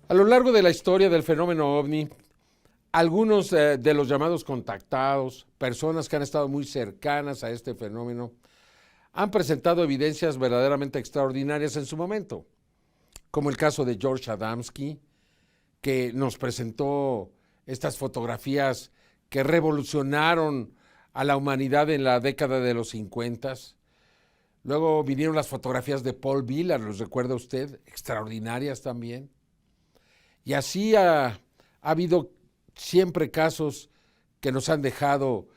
A lo largo de la historia del fenómeno ovni, algunos de los llamados contactados, personas que han estado muy cercanas a este fenómeno, han presentado evidencias verdaderamente extraordinarias en su momento, como el caso de George Adamski, que nos presentó estas fotografías que revolucionaron a la humanidad en la década de los 50. Luego vinieron las fotografías de Paul Vilar, ¿los recuerda usted? Extraordinarias también. Y así ha habido siempre casos que nos han dejado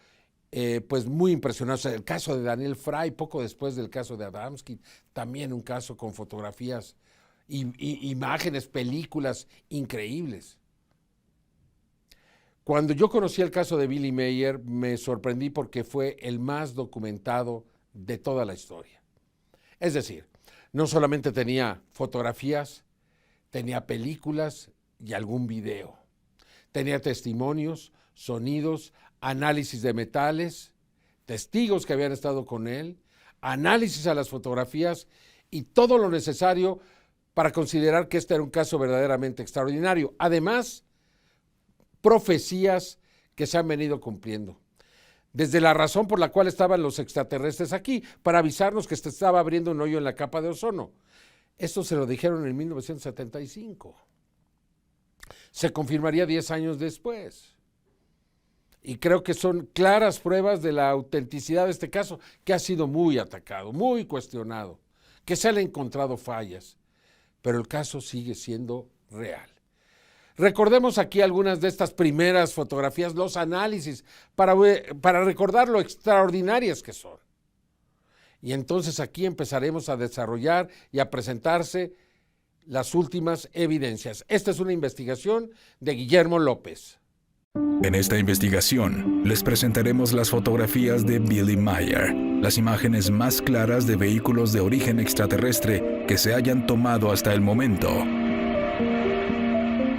pues muy impresionados. El caso de Daniel Fry, poco después del caso de Adamski, también un caso con fotografías, imágenes, películas increíbles. Cuando yo conocí el caso de Billy Meier, me sorprendí porque fue el más documentado de toda la historia. Es decir, no solamente tenía fotografías, tenía películas y algún video. Tenía testimonios, sonidos, análisis de metales, testigos que habían estado con él, análisis a las fotografías y todo lo necesario para considerar que este era un caso verdaderamente extraordinario. Además, profecías que se han venido cumpliendo. Desde la razón por la cual estaban los extraterrestres aquí, para avisarnos que se estaba abriendo un hoyo en la capa de ozono. Esto se lo dijeron en 1975. Se confirmaría 10 años después. Y creo que son claras pruebas de la autenticidad de este caso, que ha sido muy atacado, muy cuestionado, que se han encontrado fallas, pero el caso sigue siendo real. Recordemos aquí algunas de estas primeras fotografías, los análisis, para recordar lo extraordinarias que son. Y entonces aquí empezaremos a desarrollar y a presentarse las últimas evidencias. Esta es una investigación de Guillermo López. En esta investigación, les presentaremos las fotografías de Billy Meier, las imágenes más claras de vehículos de origen extraterrestre que se hayan tomado hasta el momento.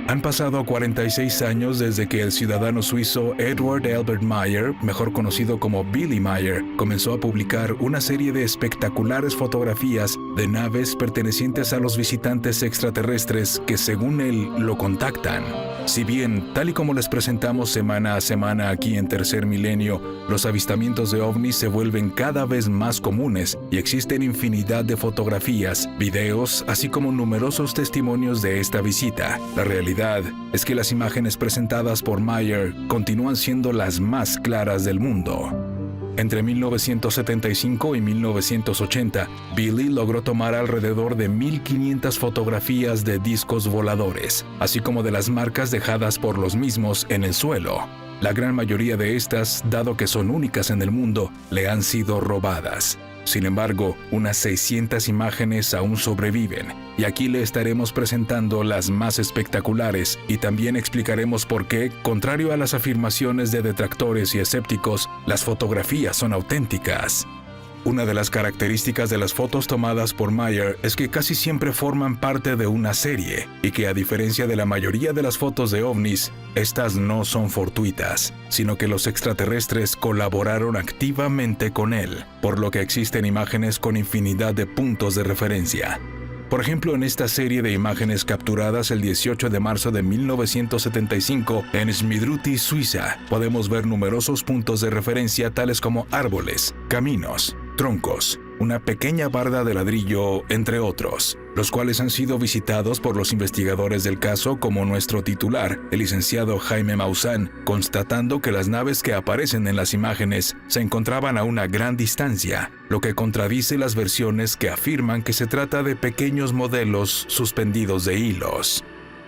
Han pasado 46 años desde que el ciudadano suizo Edward Albert Meier, mejor conocido como Billy Meier, comenzó a publicar una serie de espectaculares fotografías de naves pertenecientes a los visitantes extraterrestres que, según él, lo contactan. Si bien, tal y como les presentamos semana a semana aquí en Tercer Milenio, los avistamientos de ovnis se vuelven cada vez más comunes y existen infinidad de fotografías, videos, así como numerosos testimonios de esta visita. La realidad es que las imágenes presentadas por Meier continúan siendo las más claras del mundo. Entre 1975 y 1980, Billy logró tomar alrededor de 1,500 fotografías de discos voladores, así como de las marcas dejadas por los mismos en el suelo. La gran mayoría de estas, dado que son únicas en el mundo, le han sido robadas. Sin embargo, unas 600 imágenes aún sobreviven, y aquí le estaremos presentando las más espectaculares y también explicaremos por qué, contrario a las afirmaciones de detractores y escépticos, las fotografías son auténticas. Una de las características de las fotos tomadas por Meier es que casi siempre forman parte de una serie y que, a diferencia de la mayoría de las fotos de ovnis, estas no son fortuitas, sino que los extraterrestres colaboraron activamente con él, por lo que existen imágenes con infinidad de puntos de referencia. Por ejemplo, en esta serie de imágenes capturadas el 18 de marzo de 1975 en Schmidruti, Suiza, podemos ver numerosos puntos de referencia tales como árboles, caminos, troncos, una pequeña barda de ladrillo, entre otros, los cuales han sido visitados por los investigadores del caso como nuestro titular, el licenciado Jaime Maussan, constatando que las naves que aparecen en las imágenes se encontraban a una gran distancia, lo que contradice las versiones que afirman que se trata de pequeños modelos suspendidos de hilos.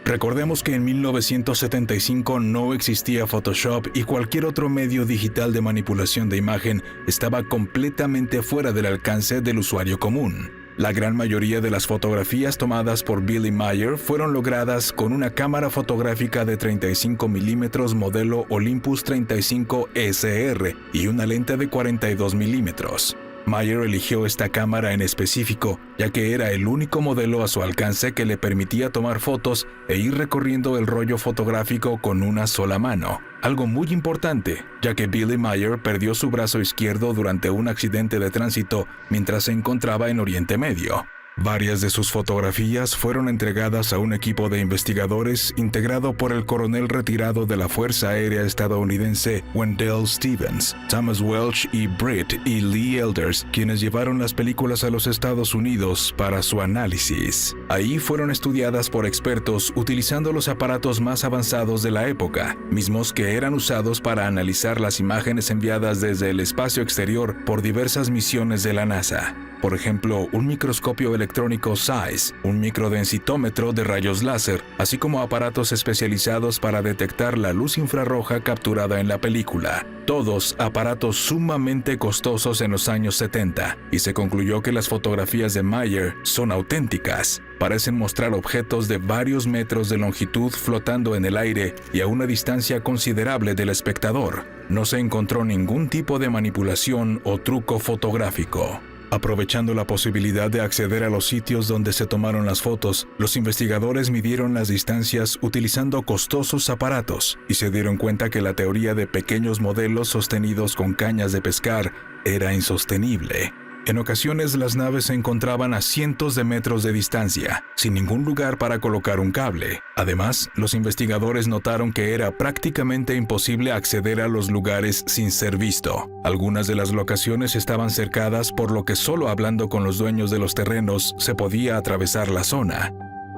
Recordemos que en 1975 no existía Photoshop y cualquier otro medio digital de manipulación de imagen estaba completamente fuera del alcance del usuario común. La gran mayoría de las fotografías tomadas por Billy Meier fueron logradas con una cámara fotográfica de 35 milímetros modelo Olympus 35 SR y una lente de 42 milímetros. Meier eligió esta cámara en específico, ya que era el único modelo a su alcance que le permitía tomar fotos e ir recorriendo el rollo fotográfico con una sola mano. Algo muy importante, ya que Billy Meier perdió su brazo izquierdo durante un accidente de tránsito mientras se encontraba en Oriente Medio. Varias de sus fotografías fueron entregadas a un equipo de investigadores integrado por el coronel retirado de la Fuerza Aérea estadounidense Wendell Stevens, Thomas Welch y Britt y Lee Elders, quienes llevaron las películas a los Estados Unidos para su análisis. Ahí fueron estudiadas por expertos utilizando los aparatos más avanzados de la época, mismos que eran usados para analizar las imágenes enviadas desde el espacio exterior por diversas misiones de la NASA. Por ejemplo, un microscopio electrónico SEIS, un microdensitómetro de rayos láser, así como aparatos especializados para detectar la luz infrarroja capturada en la película. Todos aparatos sumamente costosos en los años 70, y se concluyó que las fotografías de Meyer son auténticas. Parecen mostrar objetos de varios metros de longitud flotando en el aire y a una distancia considerable del espectador. No se encontró ningún tipo de manipulación o truco fotográfico. Aprovechando la posibilidad de acceder a los sitios donde se tomaron las fotos, los investigadores midieron las distancias utilizando costosos aparatos y se dieron cuenta que la teoría de pequeños modelos sostenidos con cañas de pescar era insostenible. En ocasiones las naves se encontraban a cientos de metros de distancia, sin ningún lugar para colocar un cable. Además, los investigadores notaron que era prácticamente imposible acceder a los lugares sin ser visto. Algunas de las locaciones estaban cercadas, por lo que solo hablando con los dueños de los terrenos se podía atravesar la zona.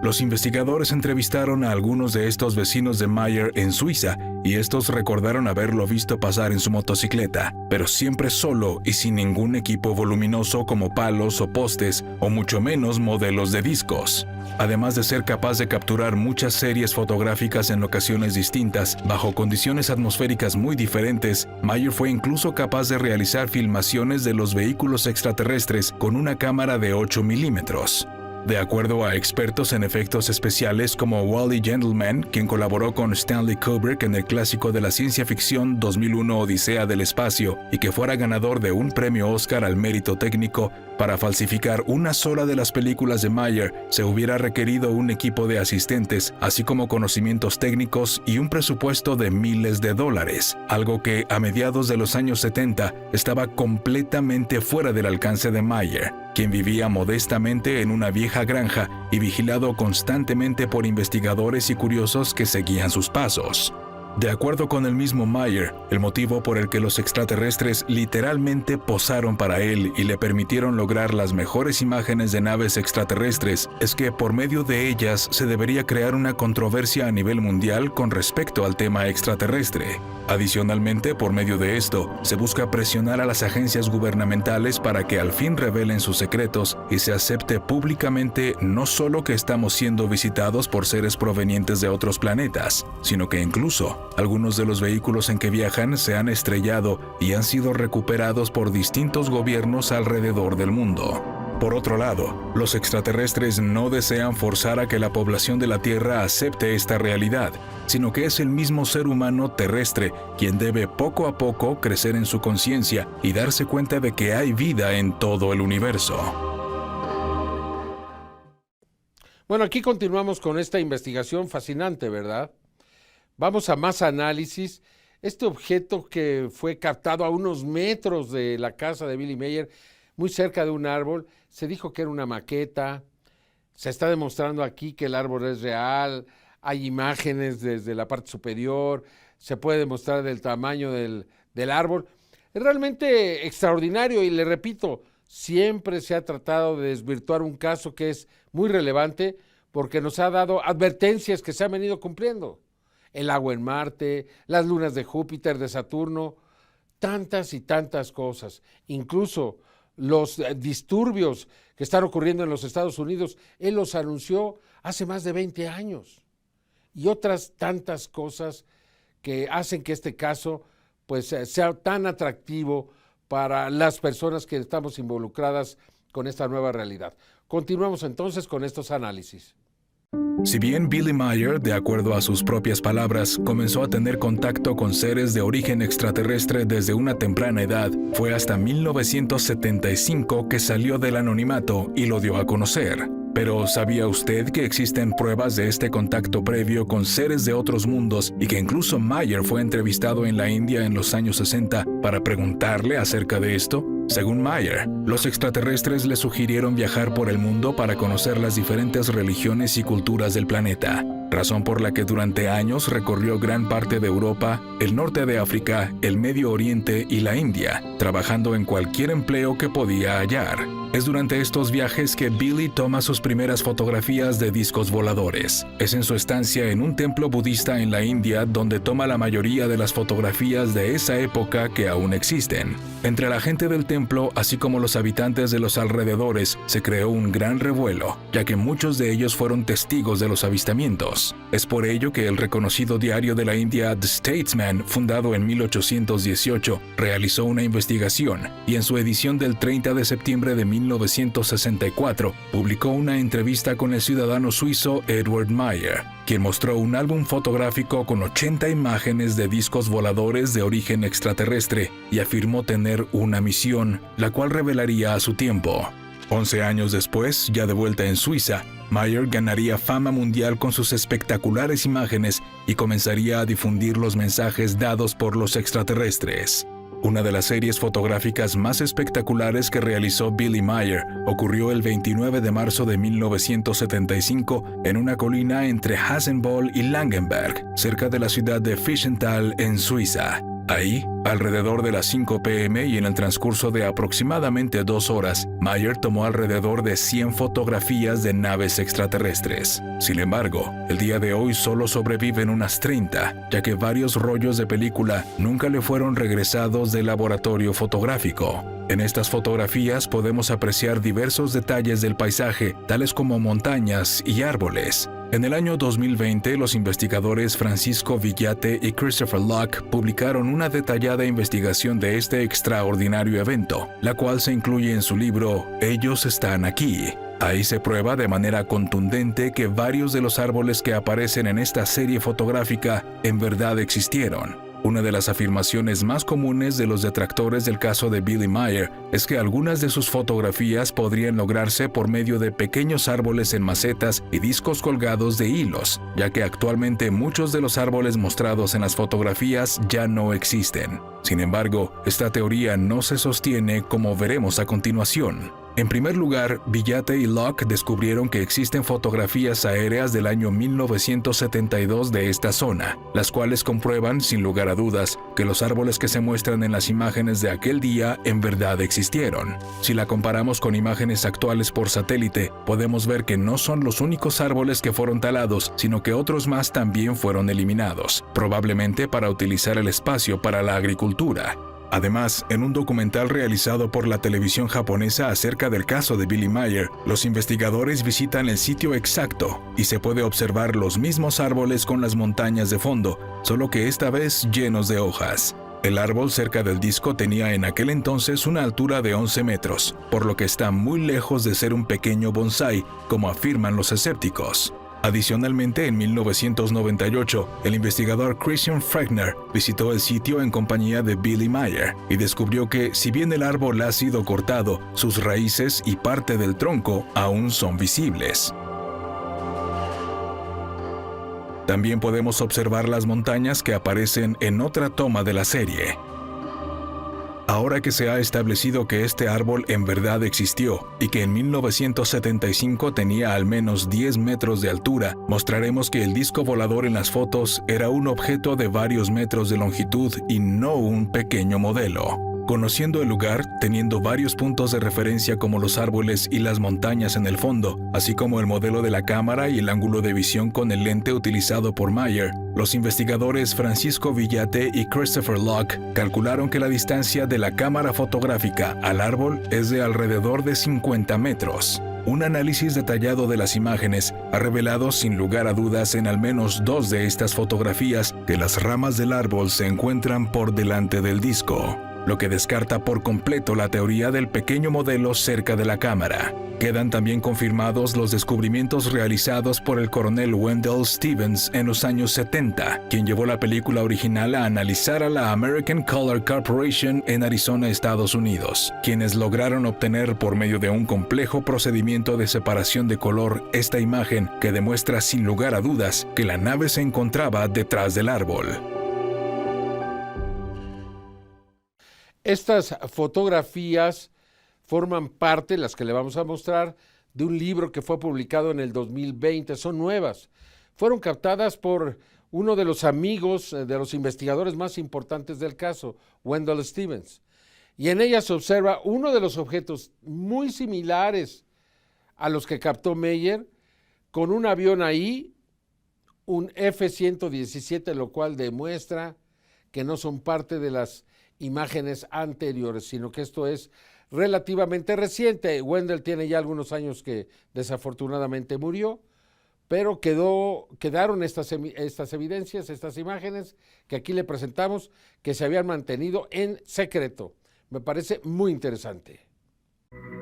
Los investigadores entrevistaron a algunos de estos vecinos de Meyer en Suiza y estos recordaron haberlo visto pasar en su motocicleta, pero siempre solo y sin ningún equipo voluminoso como palos o postes o mucho menos modelos de discos. Además de ser capaz de capturar muchas series fotográficas en locaciones distintas, bajo condiciones atmosféricas muy diferentes, Meyer fue incluso capaz de realizar filmaciones de los vehículos extraterrestres con una cámara de 8 milímetros. De acuerdo a expertos en efectos especiales como Wally Gentleman, quien colaboró con Stanley Kubrick en el clásico de la ciencia ficción 2001 Odisea del Espacio y que fuera ganador de un premio Oscar al mérito técnico, para falsificar una sola de las películas de Meyer se hubiera requerido un equipo de asistentes, así como conocimientos técnicos y un presupuesto de miles de dólares, algo que a mediados de los años 70 estaba completamente fuera del alcance de Meyer, quien vivía modestamente en una vieja granja y vigilado constantemente por investigadores y curiosos que seguían sus pasos. De acuerdo con el mismo Meyer, el motivo por el que los extraterrestres literalmente posaron para él y le permitieron lograr las mejores imágenes de naves extraterrestres es que por medio de ellas se debería crear una controversia a nivel mundial con respecto al tema extraterrestre. Adicionalmente, por medio de esto, se busca presionar a las agencias gubernamentales para que al fin revelen sus secretos y se acepte públicamente no solo que estamos siendo visitados por seres provenientes de otros planetas, sino que incluso algunos de los vehículos en que viajan se han estrellado y han sido recuperados por distintos gobiernos alrededor del mundo. Por otro lado, los extraterrestres no desean forzar a que la población de la Tierra acepte esta realidad, sino que es el mismo ser humano terrestre quien debe poco a poco crecer en su conciencia y darse cuenta de que hay vida en todo el universo. Bueno, aquí continuamos con esta investigación fascinante, ¿verdad? Vamos a más análisis. Este objeto que fue captado a unos metros de la casa de Billy Meyer, muy cerca de un árbol, se dijo que era una maqueta. Se está demostrando aquí que el árbol es real. Hay imágenes desde la parte superior. Se puede demostrar el tamaño del árbol. Es realmente extraordinario y le repito, siempre se ha tratado de desvirtuar un caso que es muy relevante porque nos ha dado advertencias que se han venido cumpliendo. El agua en Marte, las lunas de Júpiter, de Saturno, tantas y tantas cosas. Incluso los disturbios que están ocurriendo en los Estados Unidos, él los anunció hace más de 20 años. Y otras tantas cosas que hacen que este caso pues, sea tan atractivo para las personas que estamos involucradas con esta nueva realidad. Continuamos entonces con estos análisis. Si bien Billy Meyer, de acuerdo a sus propias palabras, comenzó a tener contacto con seres de origen extraterrestre desde una temprana edad, fue hasta 1975 que salió del anonimato y lo dio a conocer. Pero ¿sabía usted que existen pruebas de este contacto previo con seres de otros mundos y que incluso Meyer fue entrevistado en la India en los años 60 para preguntarle acerca de esto? Según Meyer, los extraterrestres le sugirieron viajar por el mundo para conocer las diferentes religiones y culturas del planeta, razón por la que durante años recorrió gran parte de Europa, el norte de África, el Medio Oriente y la India, trabajando en cualquier empleo que podía hallar. Es durante estos viajes que Billy toma sus primeras fotografías de discos voladores. Es en su estancia en un templo budista en la India donde toma la mayoría de las fotografías de esa época que aún existen. Entre la gente del templo, así como los habitantes de los alrededores, se creó un gran revuelo, ya que muchos de ellos fueron testigos de los avistamientos. Es por ello que el reconocido diario de la India The Statesman, fundado en 1818, realizó una investigación y en su edición del 30 de septiembre de 1964 publicó una entrevista con el ciudadano suizo Edward Meyer, quien mostró un álbum fotográfico con 80 imágenes de discos voladores de origen extraterrestre y afirmó tener una misión, la cual revelaría a su tiempo. 11 años después, ya de vuelta en Suiza, Meyer ganaría fama mundial con sus espectaculares imágenes y comenzaría a difundir los mensajes dados por los extraterrestres. Una de las series fotográficas más espectaculares que realizó Billy Meyer ocurrió el 29 de marzo de 1975 en una colina entre Hasenball y Langenberg, cerca de la ciudad de Fischenthal, en Suiza. Ahí, alrededor de las 5 p.m. y en el transcurso de aproximadamente 2 horas, Meyer tomó alrededor de 100 fotografías de naves extraterrestres. Sin embargo, el día de hoy solo sobreviven unas 30, ya que varios rollos de película nunca le fueron regresados del laboratorio fotográfico. En estas fotografías podemos apreciar diversos detalles del paisaje, tales como montañas y árboles. En el año 2020, los investigadores Francisco Villate y Christopher Locke publicaron una detallada investigación de este extraordinario evento, la cual se incluye en su libro Ellos están aquí. Ahí se prueba de manera contundente que varios de los árboles que aparecen en esta serie fotográfica en verdad existieron. Una de las afirmaciones más comunes de los detractores del caso de Billy Meyer es que algunas de sus fotografías podrían lograrse por medio de pequeños árboles en macetas y discos colgados de hilos, ya que actualmente muchos de los árboles mostrados en las fotografías ya no existen. Sin embargo, esta teoría no se sostiene, como veremos a continuación. En primer lugar, Villate y Locke descubrieron que existen fotografías aéreas del año 1972 de esta zona, las cuales comprueban, sin lugar a dudas, que los árboles que se muestran en las imágenes de aquel día en verdad existieron. Si la comparamos con imágenes actuales por satélite, podemos ver que no son los únicos árboles que fueron talados, sino que otros más también fueron eliminados, probablemente para utilizar el espacio para la agricultura. Además, en un documental realizado por la televisión japonesa acerca del caso de Billy Meyer, los investigadores visitan el sitio exacto y se puede observar los mismos árboles con las montañas de fondo, solo que esta vez llenos de hojas. El árbol cerca del disco tenía en aquel entonces una altura de 11 metros, por lo que está muy lejos de ser un pequeño bonsái, como afirman los escépticos. Adicionalmente, en 1998, el investigador Christian Frechner visitó el sitio en compañía de Billy Meyer y descubrió que, si bien el árbol ha sido cortado, sus raíces y parte del tronco aún son visibles. También podemos observar las montañas que aparecen en otra toma de la serie. Ahora que se ha establecido que este árbol en verdad existió y que en 1975 tenía al menos 10 metros de altura, mostraremos que el disco volador en las fotos era un objeto de varios metros de longitud y no un pequeño modelo. Conociendo el lugar, teniendo varios puntos de referencia como los árboles y las montañas en el fondo, así como el modelo de la cámara y el ángulo de visión con el lente utilizado por Meyer, los investigadores Francisco Villate y Christopher Locke calcularon que la distancia de la cámara fotográfica al árbol es de alrededor de 50 metros. Un análisis detallado de las imágenes ha revelado sin lugar a dudas en al menos 2 de estas fotografías que las ramas del árbol se encuentran por delante del disco. lo que descarta por completo la teoría del pequeño modelo cerca de la cámara. Quedan también confirmados los descubrimientos realizados por el coronel Wendell Stevens en los años 70, quien llevó la película original a analizar a la American Color Corporation en Arizona, Estados Unidos, quienes lograron obtener por medio de un complejo procedimiento de separación de color esta imagen que demuestra sin lugar a dudas que la nave se encontraba detrás del árbol. Estas fotografías forman parte, las que le vamos a mostrar, de un libro que fue publicado en el 2020. Son nuevas. Fueron captadas por uno de los amigos de los investigadores más importantes del caso, Wendell Stevens. Y en ellas se observa uno de los objetos muy similares a los que captó Meyer, con un avión ahí, un F-117, lo cual demuestra que no son parte de las imágenes anteriores, sino que esto es relativamente reciente. Wendell tiene ya algunos años que desafortunadamente murió, pero quedaron estas evidencias, estas imágenes que aquí le presentamos, que se habían mantenido en secreto. Me parece muy interesante.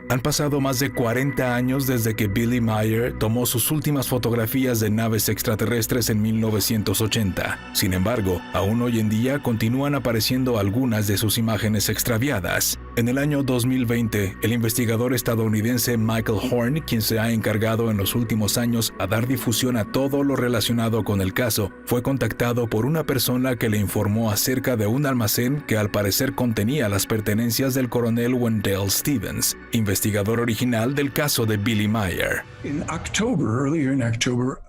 Han pasado más de 40 años desde que Billy Meier tomó sus últimas fotografías de naves extraterrestres en 1980. Sin embargo, aún hoy en día continúan apareciendo algunas de sus imágenes extraviadas. En el año 2020, el investigador estadounidense Michael Horn, quien se ha encargado en los últimos años a dar difusión a todo lo relacionado con el caso, fue contactado por una persona que le informó acerca de un almacén que al parecer contenía las pertenencias del coronel Wendell Stevens, investigador original del caso de Billy Meier.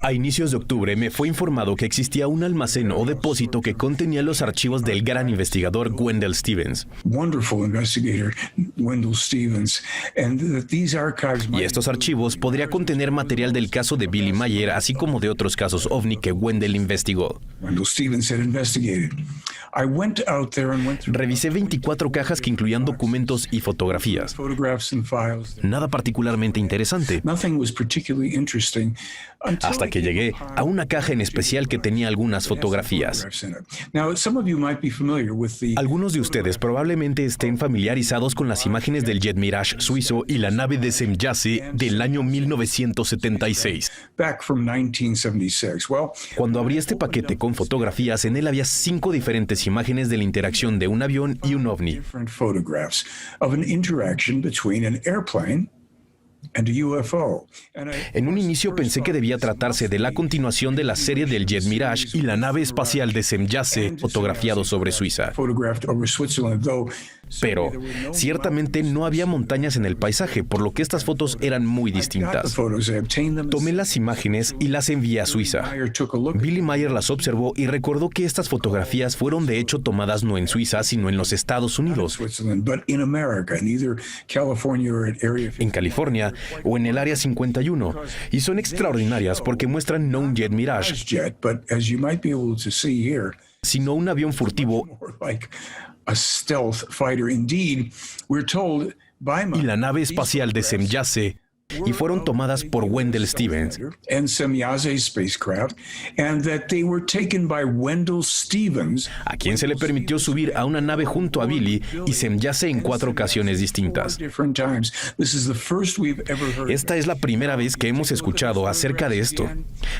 A inicios de octubre me fue informado que existía un almacén o depósito que contenía los archivos del gran investigador Wendell Stevens. Y estos archivos podrían contener material del caso de Billy Meier, así como de otros casos OVNI que Wendell investigó. Revisé 24 cajas que incluían documentos y fotografías. Nada particularmente interesante. Hasta que llegué a una caja en especial que tenía algunas fotografías. Algunos de ustedes probablemente estén familiarizados con las imágenes del Jet Mirage suizo y la nave de Semjase del año 1976. Cuando abrí este paquete con fotografías, en él había 5 diferentes imágenes de la interacción de un avión y un ovni. En un inicio pensé que debía tratarse de la continuación de la serie del Jet Mirage y la nave espacial de Semjase fotografiado sobre Suiza. Pero ciertamente no había montañas en el paisaje, por lo que estas fotos eran muy distintas. Tomé las imágenes y las envié a Suiza. Billy Meier las observó y recordó que estas fotografías fueron de hecho tomadas no en Suiza, sino en los Estados Unidos, en California o en el Área 51, y son extraordinarias porque muestran no un Jet Mirage, sino un avión furtivo y la nave espacial de Semjase, y fueron tomadas por Wendell Stevens. A quien se le permitió subir a una nave junto a Billy y Semjase en 4 ocasiones distintas. Esta es la primera vez que hemos escuchado acerca de esto.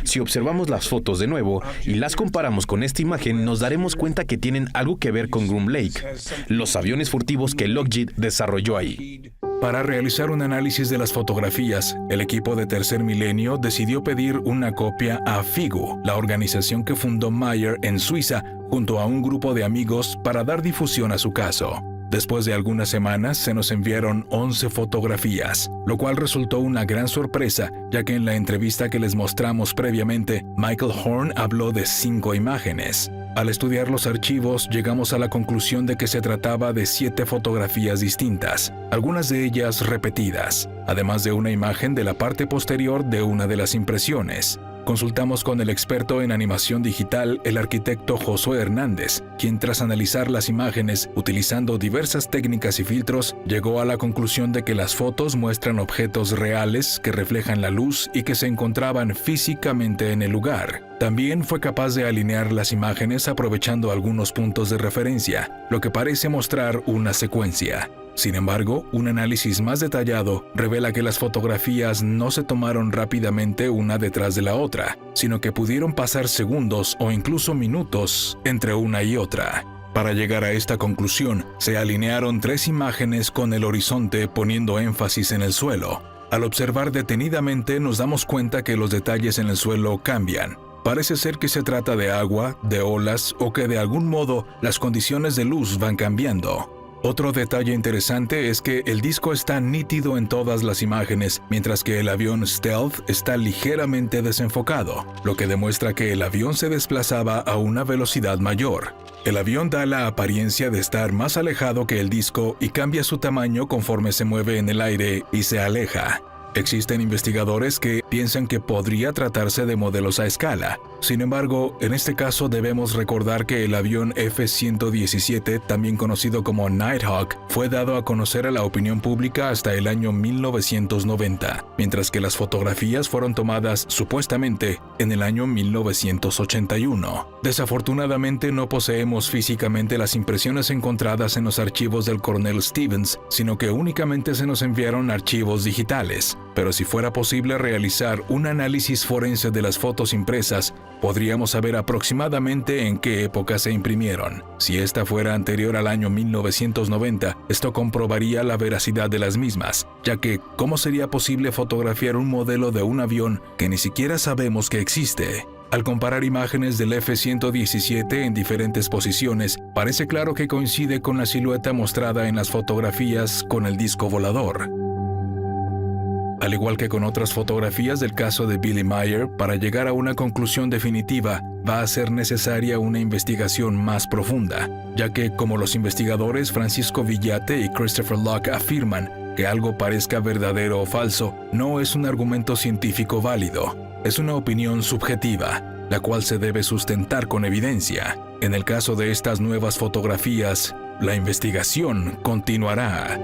Si observamos las fotos de nuevo y las comparamos con esta imagen, nos daremos cuenta que tienen algo que ver con Groom Lake, los aviones furtivos que Lockheed desarrolló ahí. Para realizar un análisis de las fotografías, el equipo de Tercer Milenio decidió pedir una copia a FIGU, la organización que fundó Meier en Suiza, junto a un grupo de amigos para dar difusión a su caso. Después de algunas semanas se nos enviaron 11 fotografías, lo cual resultó una gran sorpresa, ya que en la entrevista que les mostramos previamente, Michael Horn habló de 5 imágenes. Al estudiar los archivos, llegamos a la conclusión de que se trataba de 7 fotografías distintas, algunas de ellas repetidas, además de una imagen de la parte posterior de una de las impresiones. Consultamos con el experto en animación digital, el arquitecto Josué Hernández, quien tras analizar las imágenes utilizando diversas técnicas y filtros, llegó a la conclusión de que las fotos muestran objetos reales que reflejan la luz y que se encontraban físicamente en el lugar. También fue capaz de alinear las imágenes aprovechando algunos puntos de referencia, lo que parece mostrar una secuencia. Sin embargo, un análisis más detallado revela que las fotografías no se tomaron rápidamente una detrás de la otra, sino que pudieron pasar segundos o incluso minutos entre una y otra. Para llegar a esta conclusión, se alinearon 3 imágenes con el horizonte poniendo énfasis en el suelo. Al observar detenidamente nos damos cuenta que los detalles en el suelo cambian. Parece ser que se trata de agua, de olas o que de algún modo las condiciones de luz van cambiando. Otro detalle interesante es que el disco está nítido en todas las imágenes, mientras que el avión Stealth está ligeramente desenfocado, lo que demuestra que el avión se desplazaba a una velocidad mayor. El avión da la apariencia de estar más alejado que el disco y cambia su tamaño conforme se mueve en el aire y se aleja. Existen investigadores que piensan que podría tratarse de modelos a escala. Sin embargo, en este caso debemos recordar que el avión F-117, también conocido como Nighthawk, fue dado a conocer a la opinión pública hasta el año 1990, mientras que las fotografías fueron tomadas supuestamente en el año 1981. Desafortunadamente no poseemos físicamente las impresiones encontradas en los archivos del coronel Stevens, sino que únicamente se nos enviaron archivos digitales. Pero si fuera posible realizar un análisis forense de las fotos impresas, podríamos saber aproximadamente en qué época se imprimieron. Si esta fuera anterior al año 1990, esto comprobaría la veracidad de las mismas, ya que ¿cómo sería posible fotografiar un modelo de un avión que ni siquiera sabemos que existe? Al comparar imágenes del F-117 en diferentes posiciones, parece claro que coincide con la silueta mostrada en las fotografías con el disco volador. Al igual que con otras fotografías del caso de Billy Meier, para llegar a una conclusión definitiva va a ser necesaria una investigación más profunda, ya que, como los investigadores Francisco Villate y Christopher Locke afirman, que algo parezca verdadero o falso no es un argumento científico válido, es una opinión subjetiva, la cual se debe sustentar con evidencia. En el caso de estas nuevas fotografías, la investigación continuará.